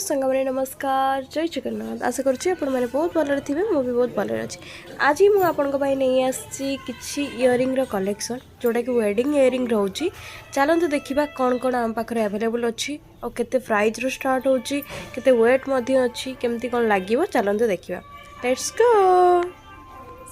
सांग मैंने नमस्कार जय जगन्नाथ आशा करुँचे आपण मैंने बहुत भल थे मुझे भी बहुत भल अच्छी आज मुझे आपण नहीं आसी कि इयरिंग कलेक्शन जोटा कि वेडिंग इयरिंग रोचे चलते देखा कौन कौन आम पाखे अवेलेबल अच्छी और केते प्राइस रू स्टार्ट होची केते वेट अच्छी केमती कौन लगे चलते देखा लेट्स गो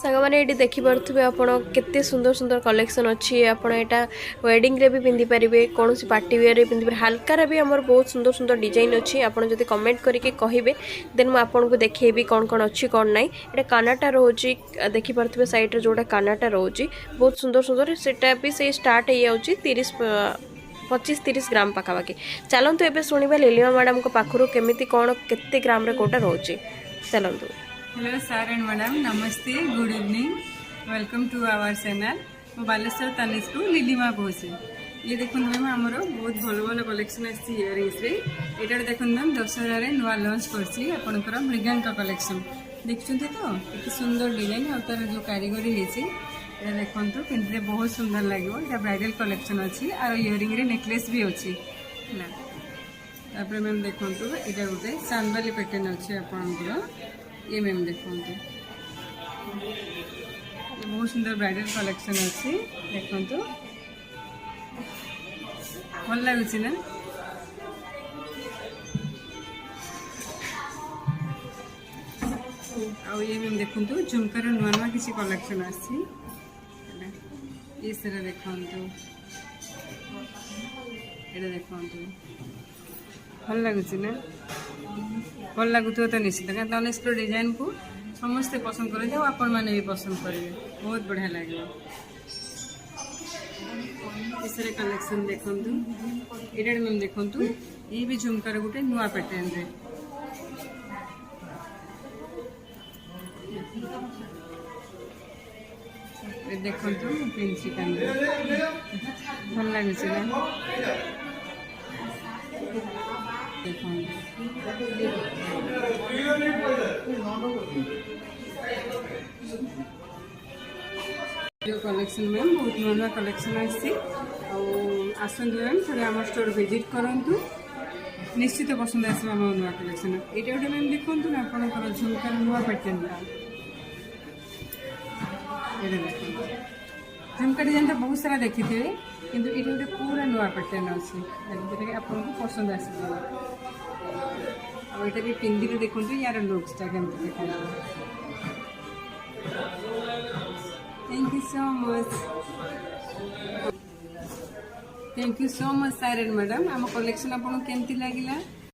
सांग मैंने ये देखिपे आप केते सुंदर सुंदर कलेक्शन अच्छी आपड़ यहाँ वेडिंग रे भी पिंधि पारे कौन सी पार्टी वेयर रे पिंधि हल्कार भी आमर बहुत सुंदर सुंदर डिजाइन अच्छी आपड़ जब कमेंट करके कहे देन मुझे आपको देखी कौन कौन अच्छी कौन ना ये कानाटा रोचे देखिपे साइड रे जोटा कानाटा रोचे बहुत सुंदर सुंदर सेटा भी से स्टार्ट हो जाऊँगी 25-30 ग्राम पाखापाखि चलतु एवं शुणा लीलिमा मैडम को पाखु केमी कौन केते ग्राम रे कोटा रोचे चलतु। हेलो सर एंड मैडम नमस्ते good evening welcome to our channel मो बालेश्वर तनिष्कु लीलिमा कौच ये देखो मैम आमर बहुत भल भल कलेक्शन आसी इयरिंग्स ये देखो मैम दशहर नुआ लंच कर मृगांक कलेक्शन देखते तो ये सुंदर डिजाइन और तार जो कारीगरी होती देखो पिंधे बहुत सुंदर लगे ब्राइडल कलेक्शन अच्छी और इयरिंग नेकलेस भी अच्छी है मैम देखो यहाँ गोटे चांदबाली पैटर्न अच्छे आपंकर ये मैम देखो बहुत सुंदर ब्राइडल कलेक्शन अच्छी देखो भल लगुच ना आ ये मैम देखो झुमकार नुआ नुआ किसी कलेक्शन आसी ये सारा देखो ये देखो भल लगुच ना भल लगुव तो निश्चित क्या तनिष्क डिजाइन को समस्ते पसंद करेंगे और आपण मैंने भी पसंद करेंगे बहुत बढ़िया लगे इस कलेक्शन देखु ये मैम देखु ये भी झुमकार गोटे नुआ पैटर्न रे देखु पिंची भल लगुच ना जो कलेक्शन मैम बहुत नुआ नुआ कलेक्शन आसतु मैम थोड़े आम स्टोर विजिट करूँ निश्चित पसंद आस नुआ कलेक्शन ये गोटे मैम देखो ना आपंकर झुमकार नुआ पैटर्न झुमका डिजाइन तो बहुत सारा देखी थे किंतु ये गोटे पूरा नुआ पैटर्न अच्छे जोटा आपको पसंद आस ये भी पिंधि देखो यार लुक्सटा केमती देखा thank you so much sir and madam आम कलेक्शन आपको केमती लगे